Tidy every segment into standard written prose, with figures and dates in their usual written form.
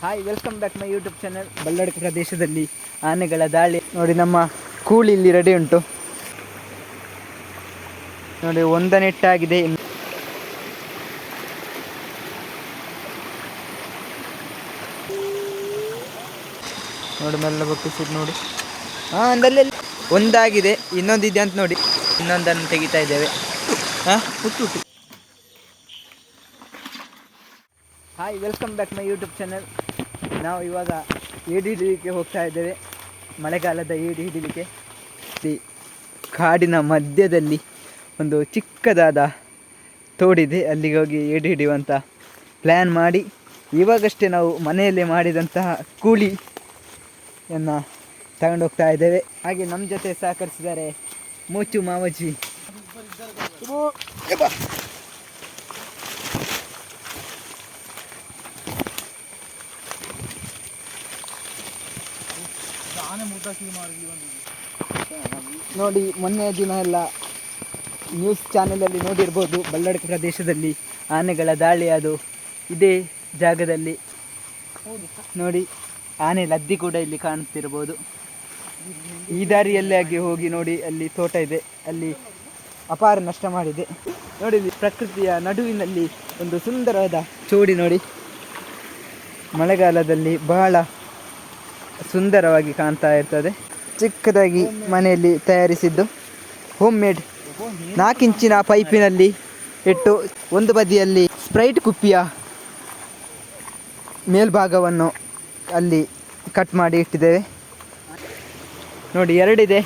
Hi, welcome back my YouTube channel. Ballari ಪ್ರದೇಶದಲ್ಲಿ ಆನೆಗಳ ದಾಳಿ ನೋಡಿ. ನಮ್ಮ ಕೂಳಿ ಇಲ್ಲಿ ರೆಡಿ ಉಂಟು ನೋಡಿ. ಒಂದನೆಟ್ಟಾಗಿದೆ. ನೋಡಿ ಮೆಲ್ಲ ಬಕ್ಕಿಸಿದ್ ನೋಡಿ. ಅಂದಲ್ಲಿ ಒಂದಾಗಿದೆ, ಇನ್ನೊಂದಿದೆ ಅಂತ ನೋಡಿ. ಇನ್ನೊಂದನ್ನು ತೆಗಿತಾ ಇದ್ದೇವೆ. ಹುಟ್ಟು. Hi, welcome back my YouTube channel. ನಾವು ಇವಾಗ ಏಡಿ ಹಿಡಿಲಿಕ್ಕೆ ಹೋಗ್ತಾ ಇದ್ದೇವೆ. ಮಳೆಗಾಲದ ಏಡಿ ಹಿಡಿಲಿಕ್ಕೆ. ಈ ಕಾಡಿನ ಮಧ್ಯದಲ್ಲಿ ಒಂದು ಚಿಕ್ಕದಾದ ತೋಡಿದೆ, ಅಲ್ಲಿಗೆ ಹೋಗಿ ಏಡಿ ಹಿಡಿಯುವಂಥ ಪ್ಲ್ಯಾನ್ ಮಾಡಿ ಇವಾಗಷ್ಟೇ ನಾವು ಮನೆಯಲ್ಲೇ ಮಾಡಿದಂತಹ ಕೂಳಿಯನ್ನು ತಗೊಂಡೋಗ್ತಾ ಇದ್ದೇವೆ. ಹಾಗೆ ನಮ್ಮ ಜೊತೆ ಸಹಕರಿಸಿದ್ದಾರೆ ಮೋಚು ಮಾವಜಿ. ನೋಡಿ, ಮೊನ್ನೆ ದಿನ ಎಲ್ಲ ನ್ಯೂಸ್ ಚಾನೆಲಲ್ಲಿ ನೋಡಿರ್ಬೋದು, ಬಳ್ಳಾರಿ ಪ್ರದೇಶದಲ್ಲಿ ಆನೆಗಳ ದಾಳಿ. ಅದು ಇದೇ ಜಾಗದಲ್ಲಿ ನೋಡಿ. ಆನೆ ಲದ್ದಿ ಕೂಡ ಇಲ್ಲಿ ಕಾಣುತ್ತಿರ್ಬೋದು. ಈ ದಾರಿಯಲ್ಲಿ ಆಗಿ ಹೋಗಿ ನೋಡಿ, ಅಲ್ಲಿ ತೋಟ ಇದೆ, ಅಲ್ಲಿ ಅಪಾರ ನಷ್ಟ ಮಾಡಿದೆ ನೋಡಿ. ಇಲ್ಲಿ ಪ್ರಕೃತಿಯ ನಡುವಿನಲ್ಲಿ ಒಂದು ಸುಂದರವಾದ ಚೋಡಿ ನೋಡಿ. ಮಳೆಗಾಲದಲ್ಲಿ ಬಹಳ ಸುಂದರವಾಗಿ ಕಾಣ್ತಾ ಇರ್ತದೆ. ಚಿಕ್ಕದಾಗಿ ಮನೆಯಲ್ಲಿ ತಯಾರಿಸಿದ್ದು ಹೋಮ್ ಮೇಡ್ 4 ಇಂಚಿನ ಪೈಪಿನಲ್ಲಿ ಇಟ್ಟು ಒಂದು ಬದಿಯಲ್ಲಿ ಸ್ಪ್ರೈಟ್ ಕುಪ್ಪಿಯ ಮೇಲ್ಭಾಗವನ್ನು ಅಲ್ಲಿ ಕಟ್ ಮಾಡಿ ಇಟ್ಟಿದ್ದೇವೆ ನೋಡಿ. 2 ಇದೆ.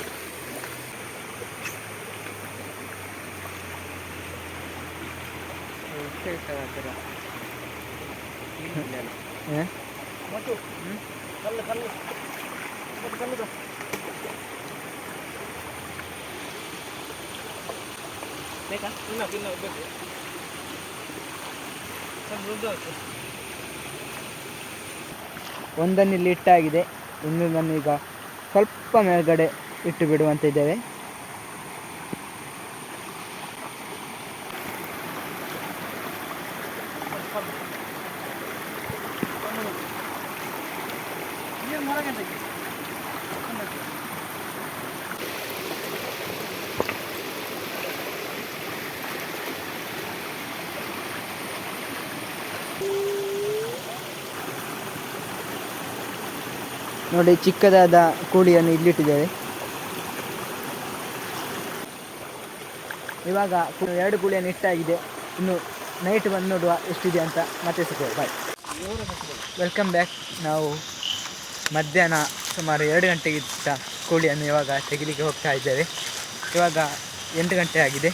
ಒಂದನ್ನು ಇಟ್ಟಾಗಿದೆ, ಇನ್ನೊಂದನ್ನು ಈಗ ಸ್ವಲ್ಪ ಮೇಲ್ಗಡೆ ಇಟ್ಟು ಬಿಡುವಂತ ಇದ್ದೇವೆ. ನೋಡಿ, ಚಿಕ್ಕದಾದ ಕೋಳಿಯನ್ನು ಇಲ್ಲಿಟ್ಟಿದ್ದೇವೆ. ಇವಾಗ 2 ಕೋಳಿಯನ್ನು ಇಟ್ಟಾಗಿದೆ. ಇನ್ನು ನೈಟ್ ಬಂದು ನೋಡುವ ಎಷ್ಟಿದೆ ಅಂತ. ಮತ್ತೆ ಸಿಗ್ತೇವೆ. ಬಾಯ್. Welcome back. ನಾವು ಮಧ್ಯಾಹ್ನ ಸುಮಾರು 2 ಗಂಟೆಗಿದ್ದ ಕೋಳಿಯನ್ನು ಇವಾಗ ತೆಗಿಲಿಕ್ಕೆ ಹೋಗ್ತಾ ಇದ್ದೇವೆ. ಇವಾಗ 8 ಗಂಟೆ ಆಗಿದೆ.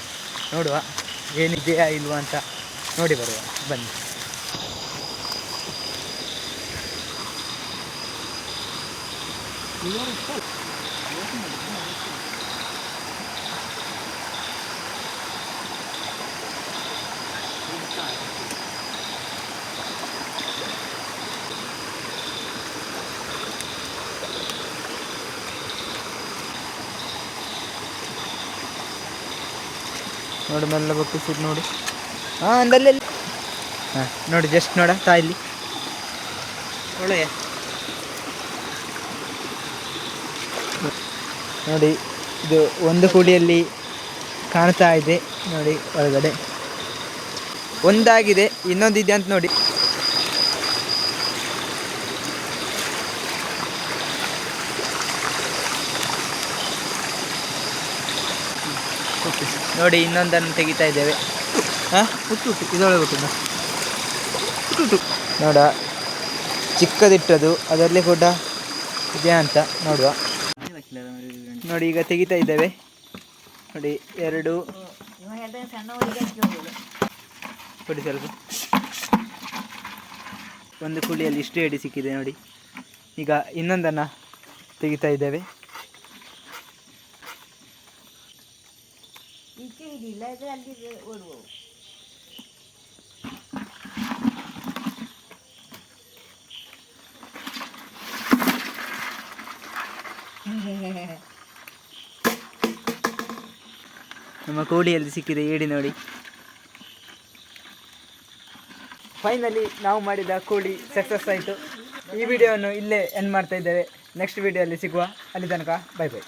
ನೋಡುವ ಏನಿದೆಯಾ ಇಲ್ವಾ ಅಂತ ನೋಡಿ ಬರುವ. ಬನ್ನಿ. ನೋಡಿ ಮೆಲ್ಲ ಬಕ್ಕಿಸಿದ್ ನೋಡಿ. ಅಂದಲ್ಲಿ ನೋಡಿ, ಜಸ್ಟ್ ನೋಡ ತಾಯಿಲಿ ಒಳ್ಳೆಯ ನೋಡಿ. ಇದು ಒಂದು ಕುಡಿಯಲ್ಲಿ ಕಾಣ್ತಾ ಇದೆ ನೋಡಿ. ಒಳಗಡೆ ಒಂದಾಗಿದೆ, ಇನ್ನೊಂದಿದೆ ಅಂತ ನೋಡಿ. ನೋಡಿ, ಇನ್ನೊಂದನ್ನು ತೆಗಿತಾ ಇದ್ದೇವೆ. ಹುಟ್ಟು ಇದೊಳಗೆ ಹುಟ್ಟು ನೋಡ, ಚಿಕ್ಕದಿಟ್ಟದು ಅದರಲ್ಲಿ ಕೂಡ ಇದೆ ಅಂತ ನೋಡುವ. ನೋಡಿ, ಈಗ ತೆಗಿತಾ ಇದ್ದೇವೆ ನೋಡಿ. 2 ಕೊಡಿ ಸ್ವಲ್ಪ. ಒಂದು ಕುಳಿಯಲ್ಲಿ ಇಷ್ಟು ಎಡಿ ಸಿಕ್ಕಿದೆ ನೋಡಿ. ಈಗ ಇನ್ನೊಂದನ್ನು ತೆಗಿತಾ ಇದ್ದೇವೆ. ನಮ್ಮ ಕೋಳಿಯಲ್ಲಿ ಸಿಕ್ಕಿದೆ ಏಡಿ ನೋಡಿ. ಫೈನಲಿ ನಾವು ಮಾಡಿದ ಕೋಳಿ ಸಕ್ಸಸ್ ಆಯಿತು. ಈ ವಿಡಿಯೋವನ್ನು ಇಲ್ಲೇ ಎಂಡ್ ಮಾಡ್ತಾ ಇದ್ದೇವೆ. ನೆಕ್ಸ್ಟ್ ವಿಡಿಯೋಲ್ಲಿ ಸಿಗುವ. ಅಲ್ಲಿ ತನಕ ಬೈ ಬೈ.